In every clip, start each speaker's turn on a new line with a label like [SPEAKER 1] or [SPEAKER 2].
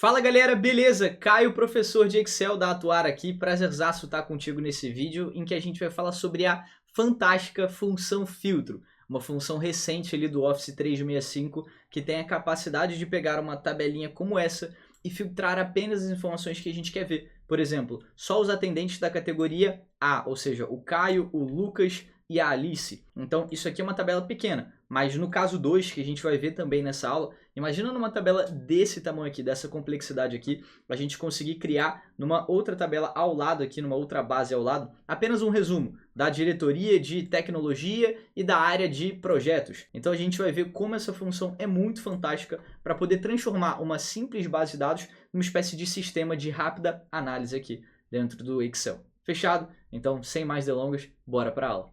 [SPEAKER 1] Fala galera, beleza? Caio, professor de Excel da Atuar aqui, prazerzaço estar contigo nesse vídeo em que a gente vai falar sobre a fantástica função filtro, uma função recente ali do Office 365 que tem a capacidade de pegar uma tabelinha como essa e filtrar apenas as informações que a gente quer ver. Por exemplo, só os atendentes da categoria A, ou seja, o Caio, o Lucas e a Alice. Então isso aqui é uma tabela pequena, mas no caso 2, que a gente vai ver também nessa aula, imagina numa tabela desse tamanho aqui, dessa complexidade aqui, a gente conseguir criar numa outra tabela ao lado aqui, numa outra base ao lado, apenas um resumo da diretoria de tecnologia e da área de projetos. Então a gente vai ver como essa função é muito fantástica para poder transformar uma simples base de dados numa espécie de sistema de rápida análise aqui dentro do Excel. Fechado? Então, sem mais delongas, bora para a aula.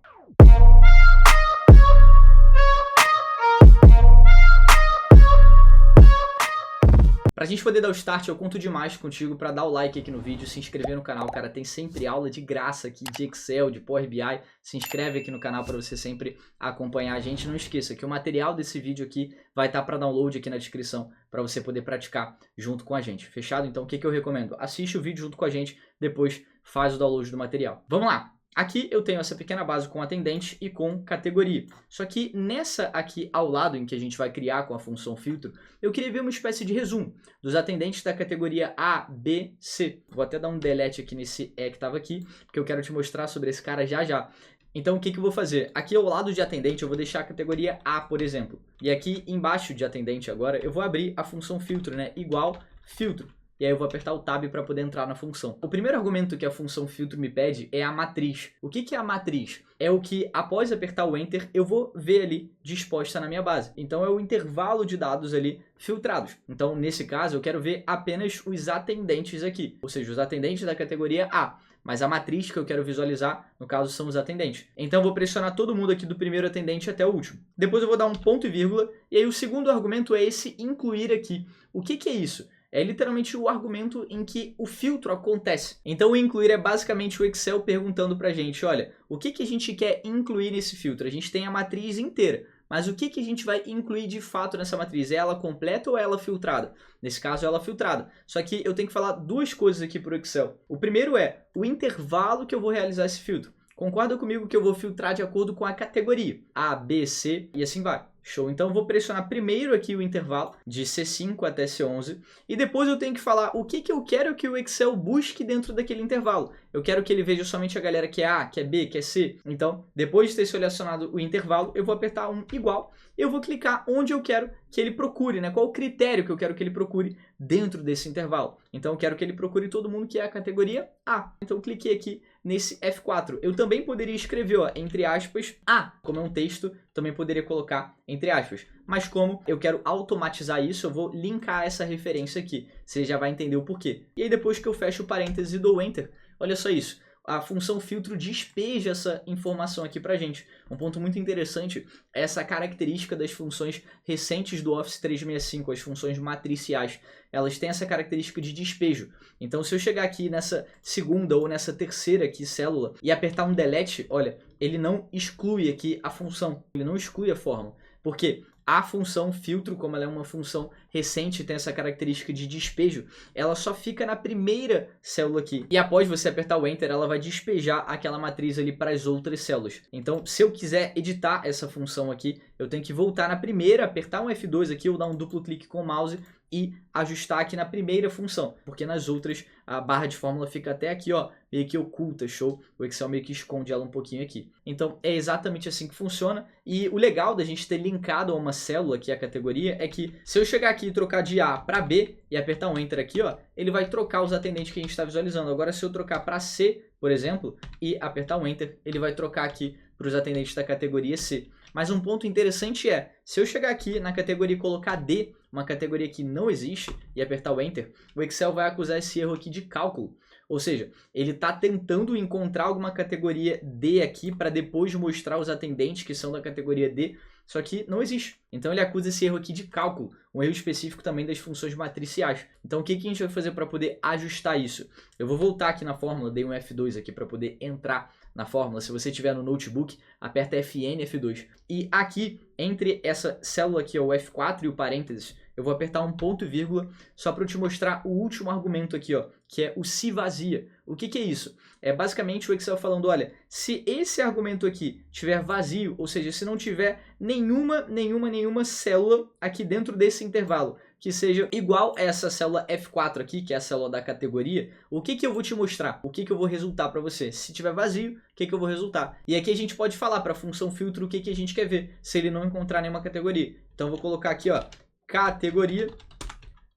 [SPEAKER 1] Pra gente poder dar o start, eu conto demais contigo para dar o like aqui no vídeo, se inscrever no canal, cara, tem sempre aula de graça aqui de Excel, de Power BI, se inscreve aqui no canal para você sempre acompanhar a gente. Não esqueça que o material desse vídeo aqui vai estar para download aqui na descrição para você poder praticar junto com a gente, fechado? Então o que eu recomendo? Assiste o vídeo junto com a gente, depois faz o download do material. Vamos lá! Aqui eu tenho essa pequena base com atendente e com categoria. Só que nessa aqui ao lado em que a gente vai criar com a função filtro, eu queria ver uma espécie de resumo dos atendentes da categoria A, B, C. Vou até dar um delete aqui nesse E que estava aqui, porque eu quero te mostrar sobre esse cara já já. Então o que eu vou fazer? Aqui ao lado de atendente eu vou deixar a categoria A, por exemplo. E aqui embaixo de atendente agora eu vou abrir a função filtro, né? Igual filtro. E aí eu vou apertar o Tab para poder entrar na função. O primeiro argumento que a função filtro me pede é a matriz. O que é a matriz? É o que, após apertar o Enter, eu vou ver ali disposta na minha base. Então é o intervalo de dados ali filtrados. Então, nesse caso, eu quero ver apenas os atendentes aqui. Ou seja, os atendentes da categoria A. Mas a matriz que eu quero visualizar, no caso, são os atendentes. Então eu vou pressionar todo mundo aqui do primeiro atendente até o último. Depois eu vou dar um ponto e vírgula. E aí o segundo argumento é esse incluir aqui. O que é isso? É literalmente o argumento em que o filtro acontece. Então o incluir é basicamente o Excel perguntando pra gente, olha, o que a gente quer incluir nesse filtro? A gente tem a matriz inteira, mas o que a gente vai incluir de fato nessa matriz? É ela completa ou é ela filtrada? Nesse caso é ela filtrada. Só que eu tenho que falar duas coisas aqui pro Excel. O primeiro é o intervalo que eu vou realizar esse filtro. Concorda comigo que eu vou filtrar de acordo com a categoria A, B, C e assim vai. Show, então eu vou pressionar primeiro aqui o intervalo de C5 até C11 e depois eu tenho que falar o que eu quero que o Excel busque dentro daquele intervalo. Eu quero que ele veja somente a galera que é A, que é B, que é C. Então, depois de ter selecionado o intervalo, eu vou apertar um igual e eu vou clicar onde eu quero que ele procure, né? Qual o critério que eu quero que ele procure dentro desse intervalo. Então, eu quero que ele procure todo mundo que é a categoria A. Então, eu cliquei aqui nesse F4. Eu também poderia escrever, ó, entre aspas, A. Como é um texto, também poderia colocar entre aspas. Mas como eu quero automatizar isso, eu vou linkar essa referência aqui. Você já vai entender o porquê. E aí, depois que eu fecho o parênteses e dou Enter, olha só isso. A função filtro despeja essa informação aqui pra gente. Um ponto muito interessante é essa característica das funções recentes do Office 365, as funções matriciais. Elas têm essa característica de despejo. Então, se eu chegar aqui nessa segunda ou nessa terceira aqui, célula, e apertar um delete, olha, ele não exclui aqui a função, ele não exclui a fórmula. Por quê? A função filtro, como ela é uma função recente, tem essa característica de despejo, ela só fica na primeira célula aqui. E após você apertar o Enter, ela vai despejar aquela matriz ali para as outras células. Então, se eu quiser editar essa função aqui, eu tenho que voltar na primeira, apertar um F2 aqui, ou dar um duplo clique com o mouse e ajustar aqui na primeira função, porque nas outras a barra de fórmula fica até aqui, ó, meio que oculta, show? O Excel meio que esconde ela um pouquinho aqui. Então é exatamente assim que funciona e o legal da gente ter linkado a uma célula aqui a categoria é que se eu chegar aqui e trocar de A para B e apertar um Enter aqui, ó, ele vai trocar os atendentes que a gente está visualizando. Agora se eu trocar para C, por exemplo, e apertar um Enter, ele vai trocar aqui para os atendentes da categoria C. Mas um ponto interessante é, se eu chegar aqui na categoria e colocar D, uma categoria que não existe, e apertar o Enter, o Excel vai acusar esse erro aqui de cálculo. Ou seja, ele está tentando encontrar alguma categoria D aqui para depois mostrar os atendentes que são da categoria D, só que não existe. Então ele acusa esse erro aqui de cálculo, um erro específico também das funções matriciais. Então o que a gente vai fazer para poder ajustar isso? Eu vou voltar aqui na fórmula, dei um F2 aqui para poder entrar na fórmula. Se você tiver no notebook, aperta Fn, F2. E aqui, entre essa célula aqui, o F4 e o parênteses, eu vou apertar um ponto e vírgula só para eu te mostrar o último argumento aqui, ó, que é o se vazia. O que é isso? É basicamente o Excel falando, olha, se esse argumento aqui tiver vazio, ou seja, se não tiver nenhuma célula aqui dentro desse intervalo, que seja igual a essa célula F4 aqui, que é a célula da categoria, o que eu vou te mostrar? O que eu vou resultar para você? Se tiver vazio, o que eu vou resultar? E aqui a gente pode falar para a função filtro o que a gente quer ver, se ele não encontrar nenhuma categoria. Então eu vou colocar aqui, ó, categoria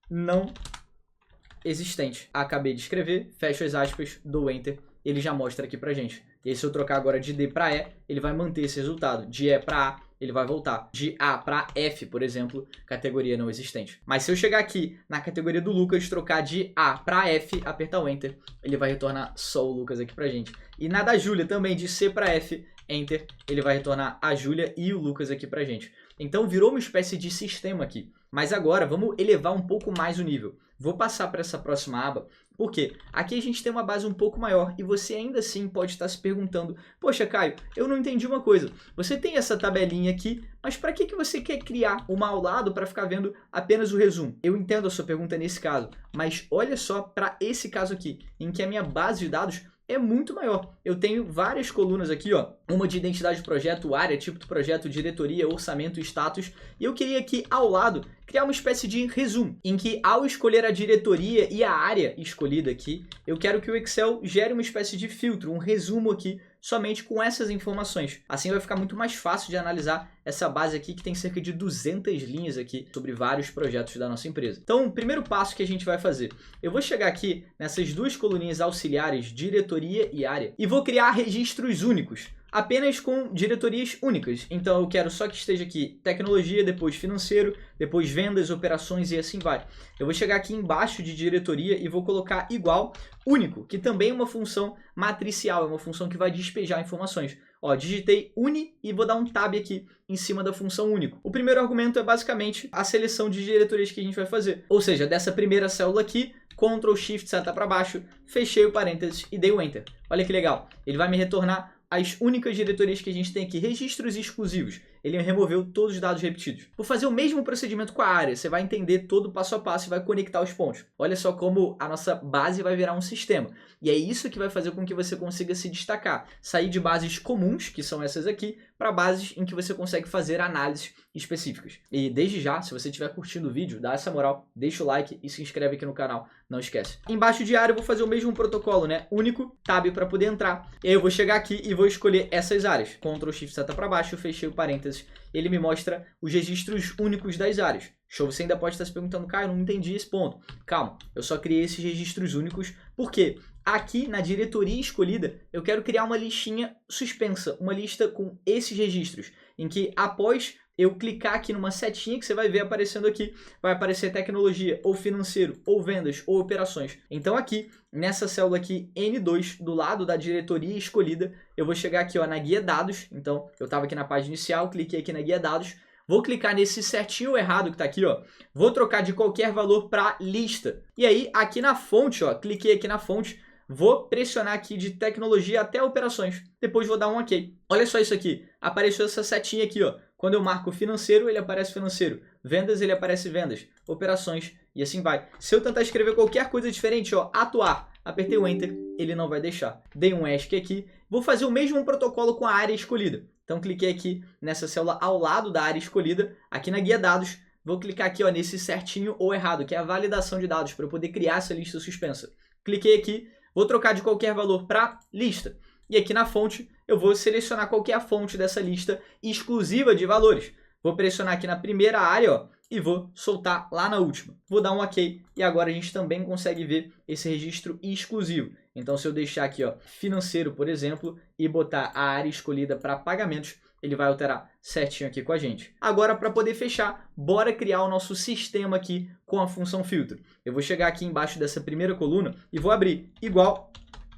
[SPEAKER 1] não existente. Acabei de escrever, fecho as aspas, dou Enter, ele já mostra aqui pra gente. E se eu trocar agora de D para E, ele vai manter esse resultado. De E para A, ele vai voltar. De A para F, por exemplo, categoria não existente. Mas se eu chegar aqui na categoria do Lucas, trocar de A para F, apertar o Enter, ele vai retornar só o Lucas aqui pra gente. E na da Júlia também, de C para F, Enter, ele vai retornar a Júlia e o Lucas aqui pra gente. Então virou uma espécie de sistema aqui. Mas agora vamos elevar um pouco mais o nível. Vou passar para essa próxima aba, porque aqui a gente tem uma base um pouco maior e você ainda assim pode estar se perguntando, poxa Caio, eu não entendi uma coisa, você tem essa tabelinha aqui, mas para que você quer criar uma ao lado para ficar vendo apenas o resumo? Eu entendo a sua pergunta nesse caso, mas olha só para esse caso aqui, em que a minha base de dados é muito maior. Eu tenho várias colunas aqui, ó, uma de identidade do projeto, área, tipo do projeto, diretoria, orçamento e status, e eu queria aqui ao lado criar uma espécie de resumo, em que ao escolher a diretoria e a área escolhida aqui, eu quero que o Excel gere uma espécie de filtro, um resumo aqui, somente com essas informações. Assim vai ficar muito mais fácil de analisar essa base aqui, que tem cerca de 200 linhas aqui sobre vários projetos da nossa empresa. Então, o primeiro passo que a gente vai fazer, eu vou chegar aqui nessas duas coluninhas auxiliares, diretoria e área, e vou criar registros únicos, apenas com diretorias únicas. Então eu quero só que esteja aqui tecnologia, depois financeiro, depois vendas, operações e assim vai. Eu vou chegar aqui embaixo de diretoria e vou colocar igual único, que também é uma função matricial, é uma função que vai despejar informações. Ó, digitei uni e vou dar um tab aqui em cima da função único. O primeiro argumento é basicamente a seleção de diretorias que a gente vai fazer. Ou seja, dessa primeira célula aqui, Ctrl Shift seta para baixo, fechei o parênteses e dei o Enter. Olha que legal, ele vai me retornar as únicas diretorias que a gente tem aqui, registros exclusivos. Ele removeu todos os dados repetidos. Vou fazer o mesmo procedimento com a área. Você vai entender todo o passo a passo e vai conectar os pontos. Olha só como a nossa base vai virar um sistema. E é isso que vai fazer com que você consiga se destacar. Sair de bases comuns, que são essas aqui, para bases em que você consegue fazer análises específicas. E desde já, se você estiver curtindo o vídeo, dá essa moral, deixa o like e se inscreve aqui no canal. Não esquece. Embaixo de área eu vou fazer o mesmo protocolo, né? Único, tab para poder entrar. E aí eu vou chegar aqui e vou escolher essas áreas. Ctrl Shift seta para baixo, fechei o parênteses. Ele me mostra os registros únicos das áreas. Show, você ainda pode estar se perguntando, Caio, eu não entendi esse ponto. Calma, eu só criei esses registros únicos porque aqui na diretoria escolhida eu quero criar uma listinha suspensa, uma lista com esses registros, em que após eu clicar aqui numa setinha que você vai ver aparecendo aqui, vai aparecer tecnologia, ou financeiro, ou vendas, ou operações. Então aqui, nessa célula aqui, N2, do lado da diretoria escolhida, eu vou chegar aqui ó, na guia dados. Então eu estava aqui na página inicial, cliquei aqui na guia dados, vou clicar nesse certinho ou errado que está aqui, ó. Vou trocar de qualquer valor para lista. E aí, aqui na fonte, ó, cliquei aqui na fonte, vou pressionar aqui de tecnologia até operações. Depois vou dar um OK. Olha só isso aqui. Apareceu essa setinha aqui, ó. Quando eu marco financeiro, ele aparece financeiro. Vendas, ele aparece vendas. Operações e assim vai. Se eu tentar escrever qualquer coisa diferente, ó, atuar, apertei o Enter, ele não vai deixar. Dei um ESC aqui. Vou fazer o mesmo protocolo com a área escolhida. Então cliquei aqui nessa célula ao lado da área escolhida, aqui na guia dados. Vou clicar aqui ó, nesse certinho ou errado, que é a validação de dados, para eu poder criar essa lista suspensa. Cliquei aqui, vou trocar de qualquer valor para lista. E aqui na fonte, eu vou selecionar qual que é a fonte dessa lista exclusiva de valores. Vou pressionar aqui na primeira área ó, e vou soltar lá na última. Vou dar um OK e agora a gente também consegue ver esse registro exclusivo. Então se eu deixar aqui ó, financeiro, por exemplo, e botar a área escolhida para pagamentos, ele vai alterar certinho aqui com a gente. Agora para poder fechar, bora criar o nosso sistema aqui com a função filtro. Eu vou chegar aqui embaixo dessa primeira coluna e vou abrir igual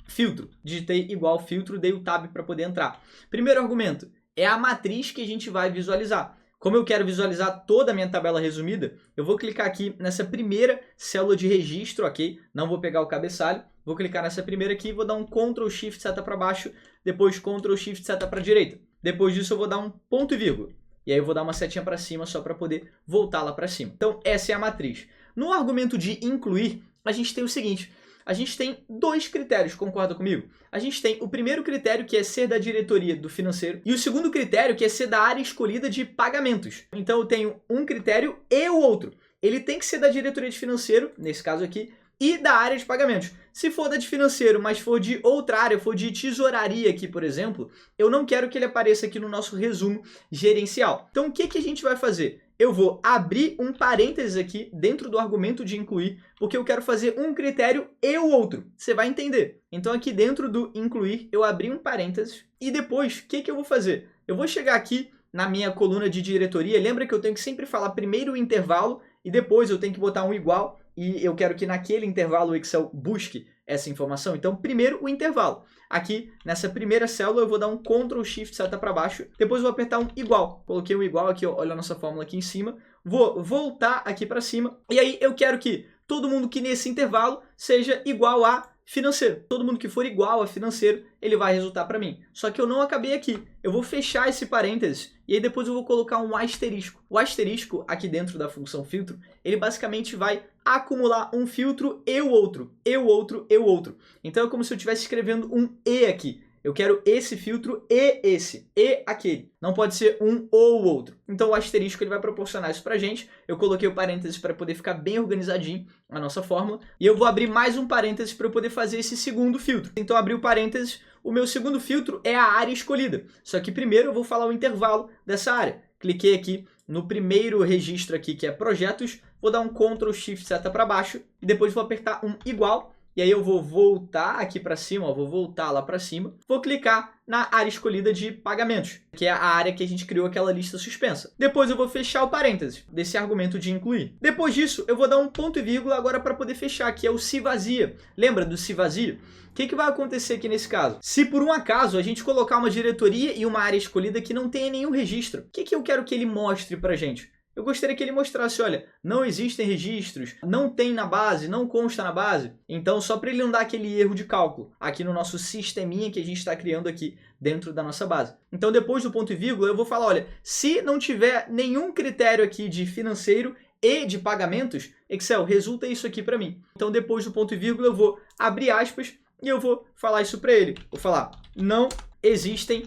[SPEAKER 1] filtro. Digitei igual filtro, dei o tab para poder entrar. Primeiro argumento é a matriz que a gente vai visualizar. Como eu quero visualizar toda a minha tabela resumida, eu vou clicar aqui nessa primeira célula de registro, ok? Não vou pegar o cabeçalho, vou clicar nessa primeira aqui e vou dar um Ctrl Shift seta para baixo, depois Ctrl Shift seta para direita. Depois disso eu vou dar um ponto e vírgula. E aí eu vou dar uma setinha para cima só para poder voltar lá para cima. Então essa é a matriz. No argumento de incluir, a gente tem o seguinte. A gente tem dois critérios, concorda comigo? A gente tem o primeiro critério, que é ser da diretoria do financeiro, e o segundo critério, que é ser da área escolhida de pagamentos. Então eu tenho um critério e o outro. Ele tem que ser da diretoria de financeiro, nesse caso aqui, e da área de pagamentos. Se for da de financeiro, mas for de outra área, for de tesouraria aqui, por exemplo, eu não quero que ele apareça aqui no nosso resumo gerencial. Então o que a gente vai fazer? Eu vou abrir um parênteses aqui dentro do argumento de incluir, porque eu quero fazer um critério e o outro. Você vai entender. Então aqui dentro do incluir, eu abri um parênteses e depois, o que eu vou fazer? Eu vou chegar aqui na minha coluna de diretoria. Lembra que eu tenho que sempre falar primeiro o intervalo e depois eu tenho que botar um igual e eu quero que naquele intervalo o Excel busque essa informação. Então primeiro o intervalo. Aqui, nessa primeira célula, eu vou dar um Ctrl Shift seta para baixo. Depois eu vou apertar um igual. Coloquei um igual aqui, olha a nossa fórmula aqui em cima. Vou voltar aqui para cima. E aí eu quero que todo mundo que nesse intervalo seja igual a financeiro. Todo mundo que for igual a financeiro, ele vai resultar para mim. Só que eu não acabei aqui. Eu vou fechar esse parênteses e aí depois eu vou colocar um asterisco. O asterisco aqui dentro da função filtro, ele basicamente vai acumular um filtro e o outro, e o outro, e o outro. Então é como se eu estivesse escrevendo um e aqui. Eu quero esse filtro e esse, e aquele. Não pode ser um ou o outro. Então o asterisco ele vai proporcionar isso pra gente. Eu coloquei o parênteses para poder ficar bem organizadinho a nossa fórmula. E eu vou abrir mais um parênteses para eu poder fazer esse segundo filtro. Então abri o parênteses, o meu segundo filtro é a área escolhida. Só que primeiro eu vou falar o intervalo dessa área. Cliquei aqui no primeiro registro aqui, que é projetos. Vou dar um Ctrl Shift seta para baixo e depois vou apertar um igual. E aí eu vou voltar aqui para cima, vou voltar lá para cima. Vou clicar na área escolhida de pagamentos, que é a área que a gente criou aquela lista suspensa. Depois eu vou fechar o parênteses desse argumento de incluir. Depois disso, eu vou dar um ponto e vírgula agora para poder fechar, que é o se vazia. Lembra do se vazia? O que vai acontecer aqui nesse caso? Se por um acaso a gente colocar uma diretoria e uma área escolhida que não tenha nenhum registro, o que eu quero que ele mostre para a gente? Eu gostaria que ele mostrasse, olha, não existem registros, não tem na base, não consta na base. Então, só para ele não dar aquele erro de cálculo aqui no nosso sisteminha que a gente está criando aqui dentro da nossa base. Então, depois do ponto e vírgula, eu vou falar, olha, se não tiver nenhum critério aqui de financeiro e de pagamentos, Excel, resulta isso aqui para mim. Então, depois do ponto e vírgula, eu vou abrir aspas e eu vou falar isso para ele. Vou falar, não existem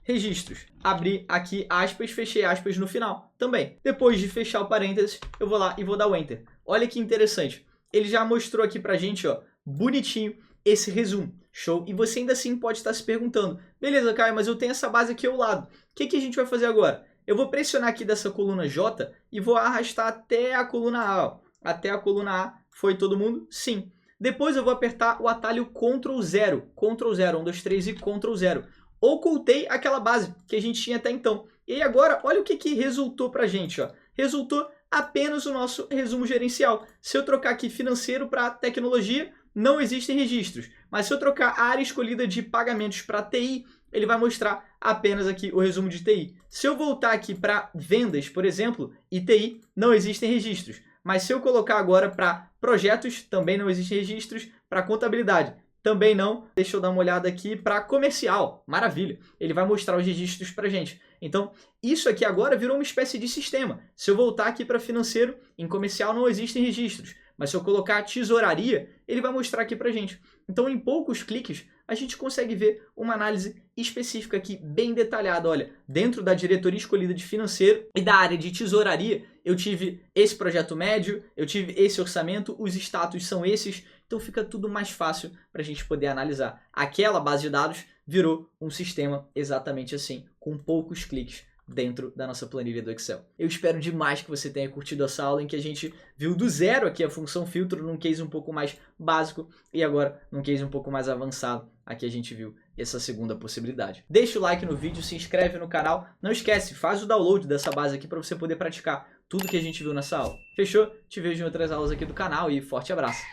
[SPEAKER 1] registros. Abri aqui aspas, fechei aspas no final também. Depois de fechar o parênteses, eu vou lá e vou dar o Enter. Olha que interessante. Ele já mostrou aqui pra gente, ó, bonitinho, esse resumo. Show? E você ainda assim pode estar se perguntando, beleza, Caio, mas eu tenho essa base aqui ao lado. O que a gente vai fazer agora? Eu vou pressionar aqui dessa coluna J e vou arrastar até a coluna A. Ó. Até a coluna A. Foi todo mundo? Sim. Depois eu vou apertar o atalho Ctrl 0. Ctrl 0, 1, 2, 3 e Ctrl 0. Ocultei aquela base que a gente tinha até então. E aí agora, olha o que resultou para a gente. Ó. Resultou apenas o nosso resumo gerencial. Se eu trocar aqui financeiro para tecnologia, não existem registros. Mas se eu trocar a área escolhida de pagamentos para TI, ele vai mostrar apenas aqui o resumo de TI. Se eu voltar aqui para vendas, por exemplo, e TI, não existem registros. Mas se eu colocar agora para projetos, também não existem registros. Para contabilidade, também não. Deixa eu dar uma olhada aqui para comercial. Maravilha. Ele vai mostrar os registros para a gente. Então, isso aqui agora virou uma espécie de sistema. Se eu voltar aqui para financeiro, em comercial não existem registros. Mas se eu colocar tesouraria, ele vai mostrar aqui para a gente. Então, em poucos cliques, a gente consegue ver uma análise específica aqui, bem detalhada. Olha, dentro da diretoria escolhida de financeiro e da área de tesouraria, eu tive esse projeto médio, eu tive esse orçamento, os status são esses. Então fica tudo mais fácil para a gente poder analisar. Aquela base de dados virou um sistema exatamente assim, com poucos cliques dentro da nossa planilha do Excel. Eu espero demais que você tenha curtido essa aula em que a gente viu do zero aqui a função filtro num case um pouco mais básico e agora num case um pouco mais avançado. Aqui a gente viu essa segunda possibilidade. Deixa o like no vídeo, se inscreve no canal. Não esquece, faz o download dessa base aqui para você poder praticar tudo que a gente viu nessa aula. Fechou? Te vejo em outras aulas aqui do canal e forte abraço!